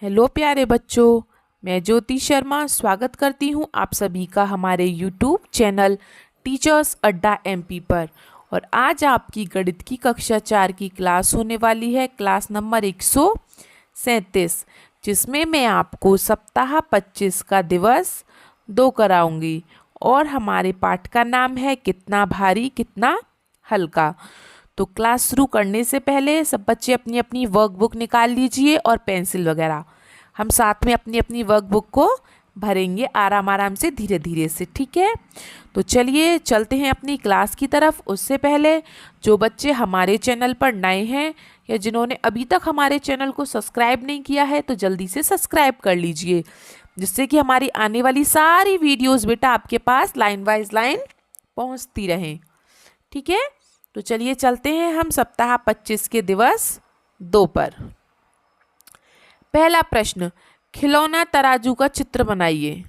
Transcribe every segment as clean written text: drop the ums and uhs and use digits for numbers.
Hello प्यारे बच्चों, मैं ज्योति शर्मा स्वागत करती हूँ आप सभी का हमारे यूट्यूब चैनल टीचर्स अड्डा एमपी पर। और आज आपकी गणित की कक्षा 4 की क्लास होने वाली है, क्लास नंबर 137, जिसमें मैं आपको सप्ताह 25 का दिवस 2 कराऊंगी। और हमारे पाठ का नाम है कितना भारी कितना हल्का। तो क्लास शुरू करने से पहले सब बच्चे अपनी अपनी वर्कबुक निकाल लीजिए और पेंसिल वगैरह। हम साथ में अपनी अपनी वर्कबुक को भरेंगे आराम आराम से, धीरे धीरे से, ठीक है। तो चलिए चलते हैं अपनी क्लास की तरफ। उससे पहले जो बच्चे हमारे चैनल पर नए हैं या जिन्होंने अभी तक हमारे चैनल को सब्सक्राइब नहीं किया है तो जल्दी से सब्सक्राइब कर लीजिए, जिससे कि हमारी आने वाली सारी वीडियोस बेटा आपके पास लाइन वाइज लाइन पहुंचती रहें, ठीक है। तो चलिए चलते हैं हम सप्ताह 25 के दिवस 2 पर। पहला प्रश्न, खिलौना तराजू का चित्र बनाइए।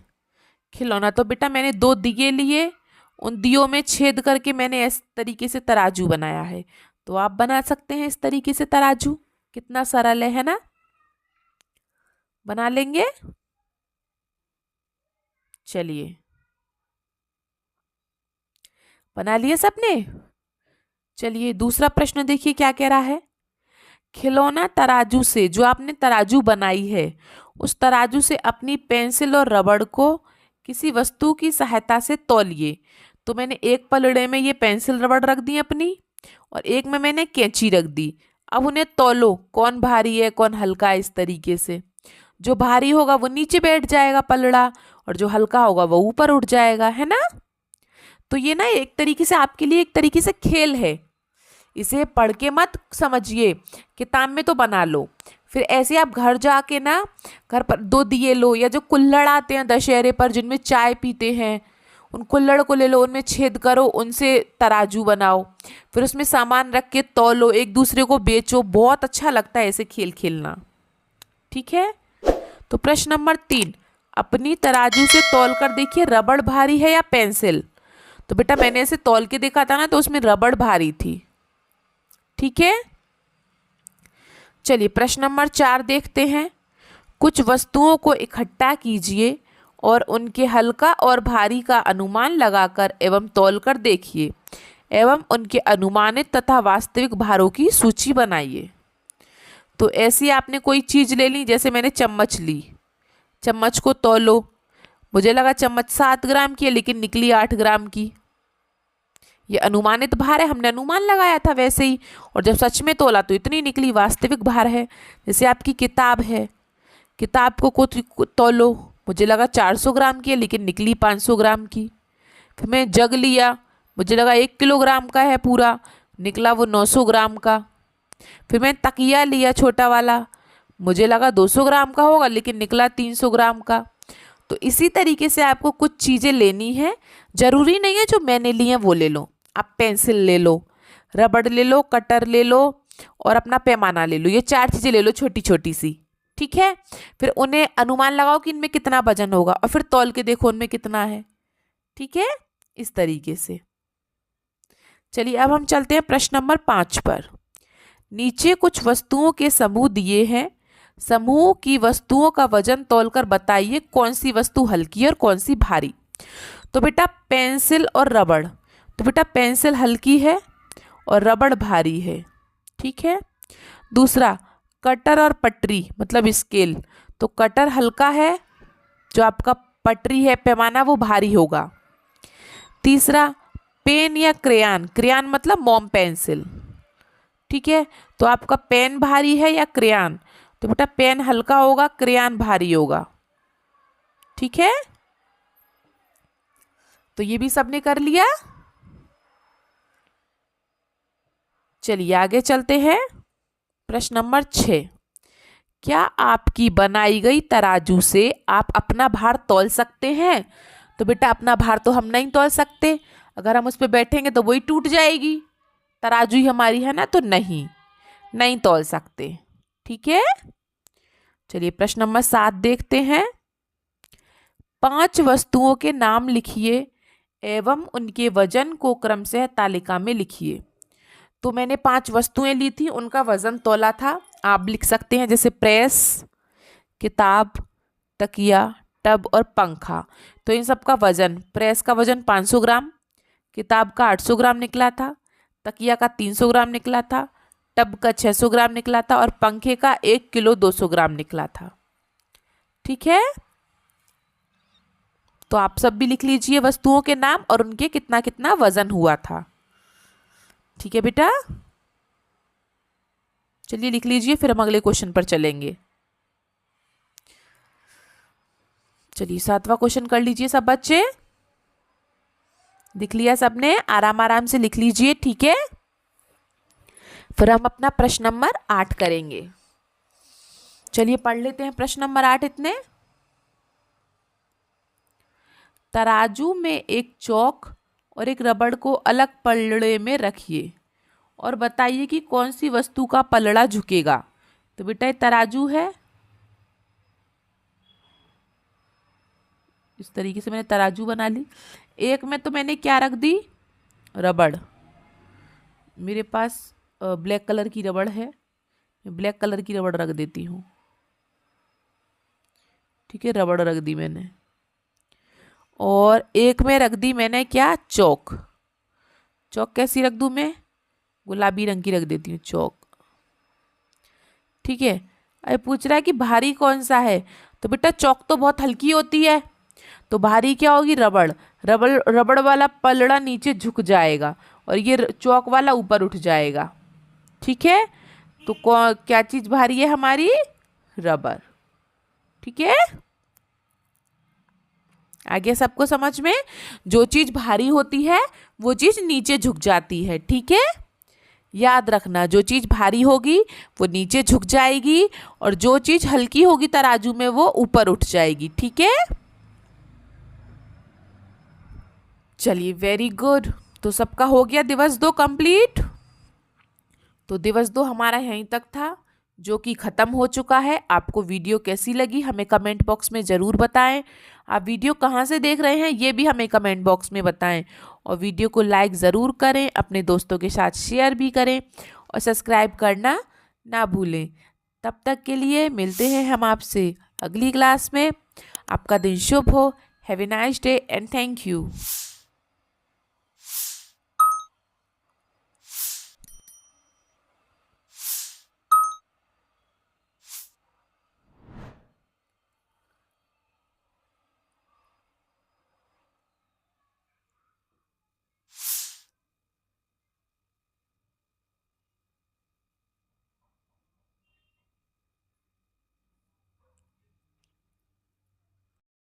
खिलौना तो बेटा मैंने 2 दिए लिए, उन दियों में छेद करके मैंने इस तरीके से तराजू बनाया है। तो आप बना सकते हैं इस तरीके से तराजू, कितना सरल है ना। बना लेंगे, चलिए बना लिए सबने। चलिए दूसरा प्रश्न देखिए क्या कह रहा है। खिलौना तराजू से, जो आपने तराजू बनाई है उस तराजू से अपनी पेंसिल और रबड़ को किसी वस्तु की सहायता से तौलिए। तो मैंने एक पलड़े में ये पेंसिल रबड़ रख दी अपनी और एक में मैंने कैंची रख दी। अब उन्हें तौलो, कौन भारी है कौन हल्का है। इस तरीके से जो भारी होगा वो नीचे बैठ जाएगा पलड़ा, और जो हल्का होगा वो ऊपर उठ जाएगा, है ना। तो ये ना एक तरीके से आपके लिए एक तरीके से खेल है, इसे पढ़ के मत समझिए, किताब में तो बना लो। फिर ऐसे आप घर जाके ना, घर पर 2 दिए लो, या जो कुल्हड़ आते हैं दशहरे पर जिनमें चाय पीते हैं, उन कुल्हड़ को ले लो, उनमें छेद करो, उनसे तराजू बनाओ, फिर उसमें सामान रख के तौलो, एक दूसरे को बेचो। बहुत अच्छा लगता है ऐसे खेल खेलना, ठीक है। तो प्रश्न नंबर 3, अपनी तराजू से तौल कर देखिए रबड़ भारी है या पेंसिल। तो बेटा मैंने ऐसे तौल के देखा था ना, तो उसमें रबड़ भारी थी, ठीक है। चलिए प्रश्न नंबर 4 देखते हैं। कुछ वस्तुओं को इकट्ठा कीजिए और उनके हल्का और भारी का अनुमान लगाकर एवं तौलकर देखिए एवं उनके अनुमानित तथा वास्तविक भारों की सूची बनाइए। तो ऐसी आपने कोई चीज़ ले ली, जैसे मैंने चम्मच ली, चम्मच को तौलो। मुझे लगा चम्मच 7 ग्राम की है लेकिन निकली 8 ग्राम की। ये अनुमानित भार है, हमने अनुमान लगाया था वैसे ही, और जब सच में तोला तो इतनी निकली, वास्तविक भार है। जैसे आपकी किताब है, किताब को तौलो, मुझे लगा 400 ग्राम की है लेकिन निकली 500 ग्राम की। फिर मैं जग लिया, मुझे लगा 1 किलोग्राम का है पूरा, निकला वो 900 ग्राम का। फिर मैं तकिया लिया छोटा वाला, मुझे लगा 200 ग्राम का होगा लेकिन निकला 300 ग्राम का। तो इसी तरीके से आपको कुछ चीज़ें लेनी है, जरूरी नहीं है जो मैंने ली है वो ले लो। आप पेंसिल ले लो, रबड़ ले लो, कटर ले लो और अपना पैमाना ले लो, ये 4 चीज़ें ले लो छोटी छोटी सी, ठीक है। फिर उन्हें अनुमान लगाओ कि इनमें कितना वजन होगा और फिर तौल के देखो उनमें कितना है, ठीक है, इस तरीके से। चलिए अब हम चलते हैं प्रश्न नंबर 5 पर। नीचे कुछ वस्तुओं के समूह दिए हैं, समूह की वस्तुओं का वजन तौलकर बताइए कौन सी वस्तु हल्की और कौन सी भारी। तो बेटा पेंसिल और रबड़, तो बेटा पेंसिल हल्की है और रबड़ भारी है, ठीक है। दूसरा कटर और पटरी मतलब स्केल, तो कटर हल्का है, जो आपका पटरी है पैमाना वो भारी होगा। तीसरा पेन या क्रेयॉन, क्रेयॉन मतलब मोम पेंसिल, ठीक है। तो आपका पेन भारी है या क्रेयॉन, तो बेटा पेन हल्का होगा, क्रेयॉन भारी होगा, ठीक है। तो ये भी सबने कर लिया। चलिए आगे चलते हैं। प्रश्न नंबर 6, क्या आपकी बनाई गई तराजू से आप अपना भार तौल सकते हैं। तो बेटा अपना भार तो हम नहीं तौल सकते, अगर हम उस पर बैठेंगे तो वही टूट जाएगी, तराजू ही हमारी है ना, तो नहीं तौल सकते, ठीक है। चलिए प्रश्न नंबर 7 देखते हैं। 5 वस्तुओं के नाम लिखिए एवं उनके वजन को क्रमशः तालिका में लिखिए। तो मैंने 5 वस्तुएं ली थी, उनका वजन तौला था। आप लिख सकते हैं जैसे प्रेस, किताब, तकिया, टब और पंखा। तो इन सब का वजन, प्रेस का वजन 500 ग्राम, किताब का 800 ग्राम निकला था, तकिया का 300 ग्राम निकला था, टब का 600 ग्राम निकला था और पंखे का 1 किलो 200 ग्राम निकला था। ठीक है, तो आप सब भी लिख लीजिए वस्तुओं के नाम और उनके कितना कितना वजन हुआ था। ठीक है बेटा, चलिए लिख लीजिए, फिर हम अगले क्वेश्चन पर चलेंगे। चलिए 7वां क्वेश्चन कर लीजिए सब बच्चे। लिख लिया सबने? आराम आराम से लिख लीजिए, ठीक है। फिर हम अपना प्रश्न नंबर 8 करेंगे। चलिए पढ़ लेते हैं प्रश्न नंबर 8 इतने। तराजू में एक चौक और एक रबड़ को अलग पलड़े में रखिए और बताइए कि कौन सी वस्तु का पलड़ा झुकेगा। तो बेटा ये तराजू है, इस तरीके से मैंने तराजू बना ली। एक में तो मैंने क्या रख दी, रबड़। मेरे पास ब्लैक कलर की रबड़ है, मैं ब्लैक कलर की रबड़ रख देती हूँ। ठीक है, रबड़ रख दी मैंने। और एक में रख दी मैंने क्या, चौक। चौक कैसी रख दूँ मैं, गुलाबी रंग की रख देती हूँ चौक। ठीक है, अब पूछ रहा है कि भारी कौन सा है। तो बेटा चौक तो बहुत हल्की होती है, तो भारी क्या होगी, रबड़। रबड़ रबड़ वाला पलड़ा नीचे झुक जाएगा और ये चौक वाला ऊपर उठ जाएगा। ठीक है, तो क्या चीज भारी है हमारी, रबड़। ठीक है, आगे सबको समझ में? जो चीज भारी होती है वो चीज नीचे झुक जाती है। ठीक है, याद रखना, जो चीज भारी होगी वो नीचे झुक जाएगी और जो चीज हल्की होगी तराजू में वो ऊपर उठ जाएगी। ठीक है, चलिए वेरी गुड। तो सबका हो गया दिवस 2 कंप्लीट। तो दिवस 2 हमारा यहीं तक था, जो कि ख़त्म हो चुका है। आपको वीडियो कैसी लगी हमें कमेंट बॉक्स में ज़रूर बताएं। आप वीडियो कहाँ से देख रहे हैं ये भी हमें कमेंट बॉक्स में बताएं। और वीडियो को लाइक ज़रूर करें, अपने दोस्तों के साथ शेयर भी करें और सब्सक्राइब करना ना भूलें। तब तक के लिए मिलते हैं हम आपसे अगली क्लास में। आपका दिन शुभ हो। Have a nice day and thank you.